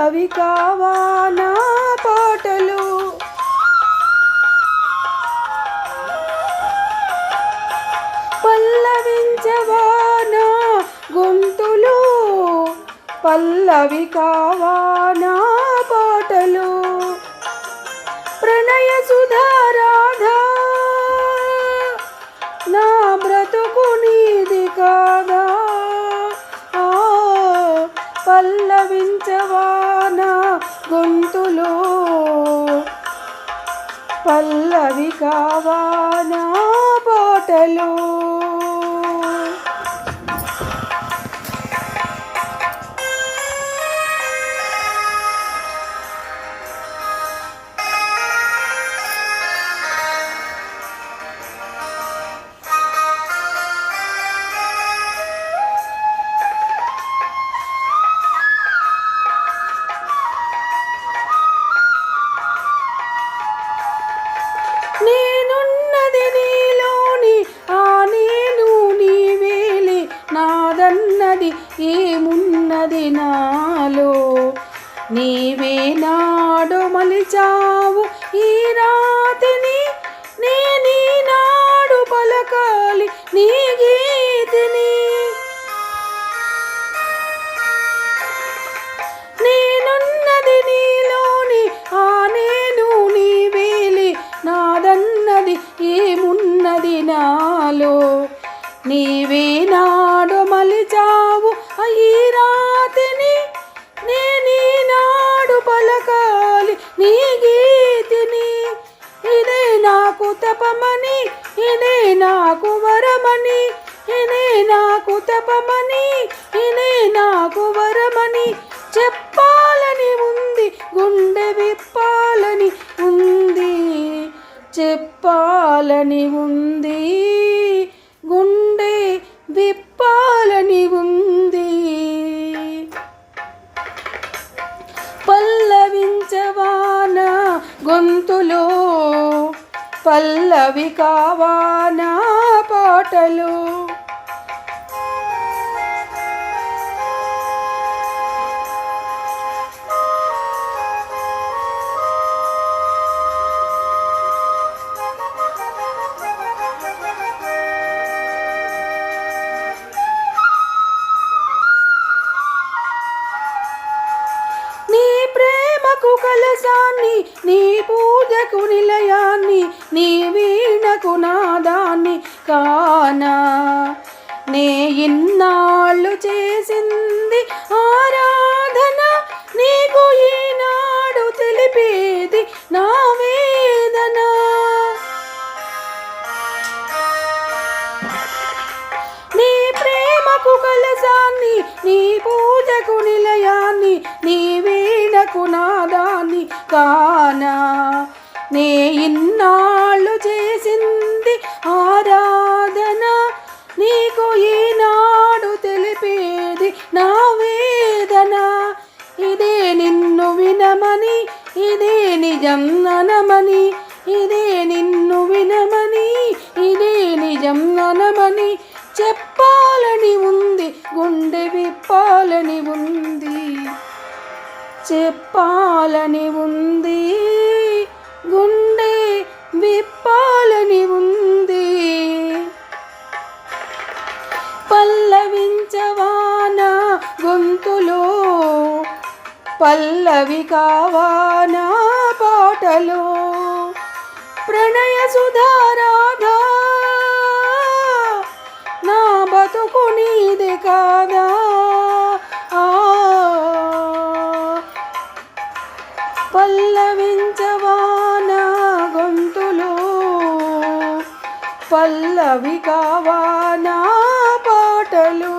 పల్లవి కావా నా పాటలు. పల్లవించవా నా గొంతులు, పల్లవి కావా నా పాటలు. ప్రణయ సుధారాధా నా బ్రతుకు నీది కాదా, పల్లవించవా నా గొంతులో, పల్లవి కావా నా పాటలు. నేనున్నది నీలోని, ఆ నేను నీవేలే, నాదన్నది ఏమున్నది నాలో. నీవే నాడు మలిచావు ఈ రాతిని, నేనీ నాడు పలకాలి నీ గీతిని. నేనున్నది నీలోని, ఆ నేను నీవేలే, నాదన్నది ఏమున్నది నాలో. నీవే నాడు మలిచావు ఈ రాతిని, నేనీ నాడు పలకాలి నీ గీతిని. ఇదే నాకు తపమని, ఇదే నాకు వరమని, ఇదే నాకు తపమని, ఇదే నాకు వరమని చెప్పాలని ఉంది, గుండె విప్పాలని ఉంది, చెప్పాలని ఉంది, గుండె విప్పాలని ఉంది. పల్లవించవా నా గొంతులో, పల్లవి కావా నా పాటలు. కలశాన్ని, నీ పూజకు నిలయాన్ని, నీ వీణకు నాదాన్ని కానా. నే ఇన్నాళ్ళు చేసింది ఆరాధన, నీకు ఈనాడు తెలిపేది నా వేదన. నీ ప్రేమకు కలశాన్ని, నీ పూజకు నిలయాన్ని, నీ వీణకు నాదాన్ని కానా. నే ఇన్నాళ్ళు చేసింది ఆరాధన, నీకు ఈనాడు తెలిపేది నా వేదన. ఇదే నిన్ను వినమని, ఇదే నిజం అనమని, ఇదే నిన్ను వినమని, ఇదే నిజం అనమని చెప్పాలని ఉంది, గుండె విప్పాలని ఉంది, చెప్పాలని ఉంది, గుండె విప్పాలని ఉంది. పల్లవించవా నా గొంతులో, పల్లవి కావా నా పాటలో. ప్రణయ సుధారాధా నా బతుకు నీది కాదా, పల్లవించవా నా గొంతులో, పల్లవి కావా నా పాటలు.